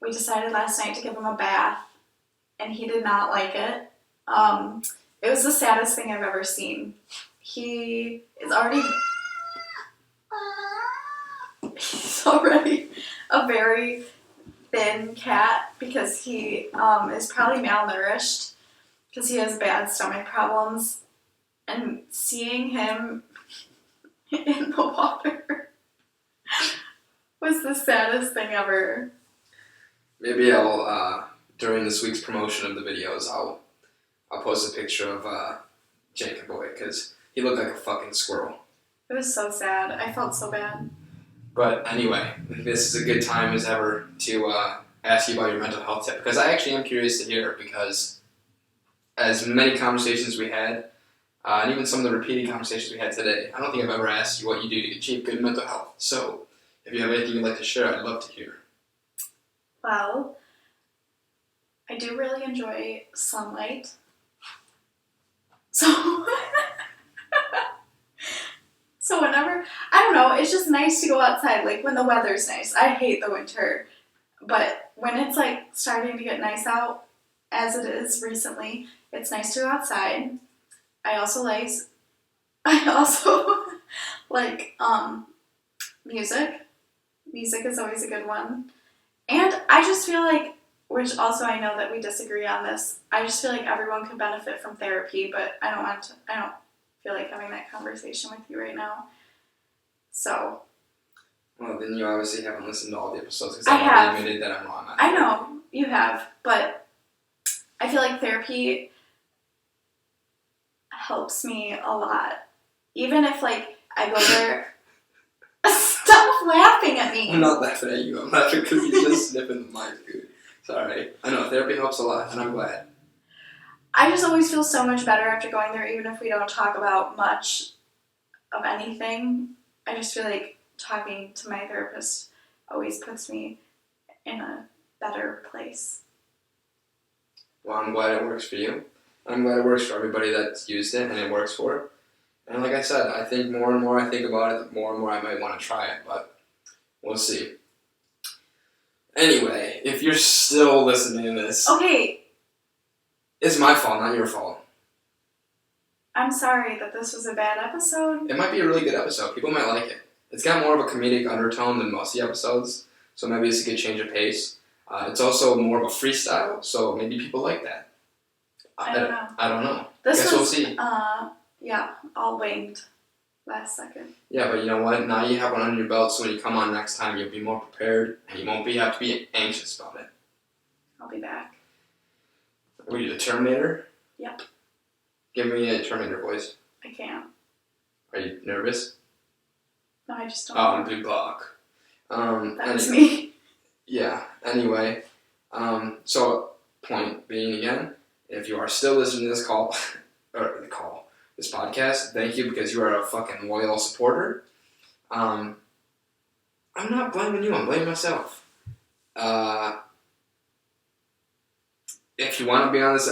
we decided last night to give him a bath. And he did not like it. It was the saddest thing I've ever seen. He's already a very thin cat because he is probably malnourished because he has bad stomach problems. And seeing him in the water was the saddest thing ever. Maybe I'll, during this week's promotion of the videos, I'll post a picture of Jenkins boy because he looked like a fucking squirrel. It was so sad. I felt so bad. But anyway, this is a good time as ever to ask you about your mental health tip because I actually am curious to hear it because as many conversations we had, and even some of the repeated conversations we had today, I don't think I've ever asked you what you do to achieve good mental health. So if you have anything you'd like to share, I'd love to hear. Well, I do really enjoy sunlight. So whenever, I don't know, it's just nice to go outside, like when the weather's nice. I hate the winter, but when it's like starting to get nice out, as it is recently, it's nice to go outside. I also like music. Music is always a good one. And I just feel like, which also I know that we disagree on this, I just feel like everyone could benefit from therapy, but I don't feel like having that conversation with you right now. So. Well, then you obviously haven't listened to all the episodes because I have already admitted that I'm wrong. I know, you have, but I feel like therapy helps me a lot. Even if, like, I go there... Stop laughing at me! I'm not laughing at you. I'm laughing because you're just sniffing the mic, dude. Sorry. I know, therapy helps a lot, and I'm glad. I just always feel so much better after going there, even if we don't talk about much of anything. I just feel like talking to my therapist always puts me in a better place. Well, I'm glad it works for you. I'm glad it works for everybody that's used it and it works for it. And like I said, I think more and more I think about it, the more and more I might want to try it, but we'll see. Anyway, if you're still listening to this... Okay. It's my fault, not your fault. I'm sorry that this was a bad episode. It might be a really good episode. People might like it. It's got more of a comedic undertone than most of the episodes, so maybe it's a good change of pace. It's also more of a freestyle, so maybe people like that. I don't know. I don't know. Guess we'll see. Yeah, all winged last second. Yeah, but you know what? Now you have one under your belt, so when you come on next time, you'll be more prepared, and you won't have to be anxious about it. I'll be back. Were you the Terminator? Yep. Give me a Terminator voice. I can't. Are you nervous? No, I just don't. Oh, I'm Big Buck. That's me. Yeah, anyway. So, point being again, if you are still listening to this this podcast, thank you because you are a fucking loyal supporter. I'm not blaming you, I'm blaming myself. If you want to be on this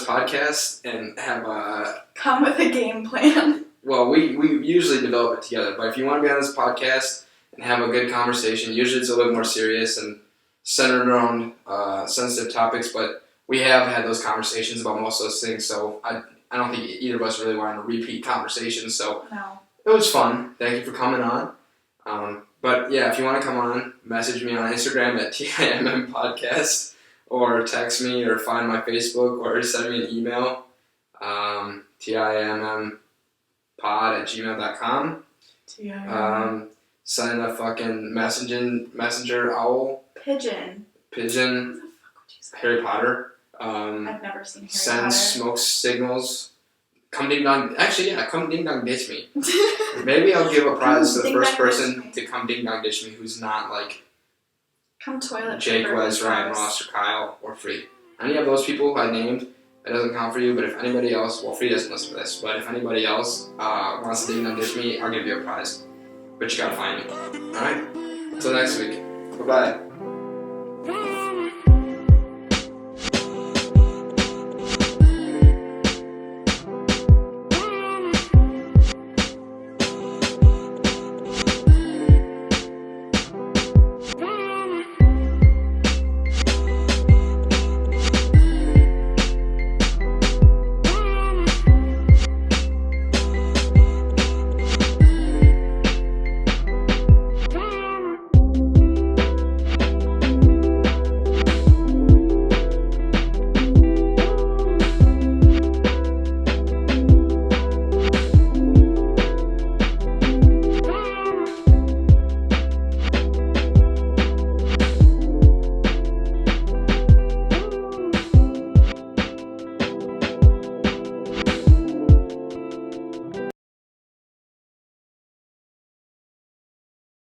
podcast and have a... Come with a game plan. Well, we usually develop it together, but if you want to be on this podcast and have a good conversation, usually it's a little more serious and centered around sensitive topics, but we have had those conversations about most of those things, so I don't think either of us really wanted to repeat conversations, so no. It was fun. Thank you for coming on. But yeah, if you want to come on, message me on Instagram at TIMM Podcast, or text me, or find my Facebook, or send me an email, timmpod@gmail.com. Send a fucking messenger owl. Pigeon. What the fuck would you say? Harry Potter. I've never seen Harry send Potter. Smoke signals. Come ding dong. Actually, yeah, come ding dong ditch me. Maybe I'll give a prize to the first person to come ding dong ditch me who's not like come toilet Jake, paper Wes, Ryan, house. Ross, or Kyle, or Free. Any of those people I named, it doesn't count for you, but if anybody else, well, Free doesn't listen to this, but if anybody else wants to ding dong ditch me, I'll give you a prize. But you gotta find me. Alright? Until next week. Bye-bye.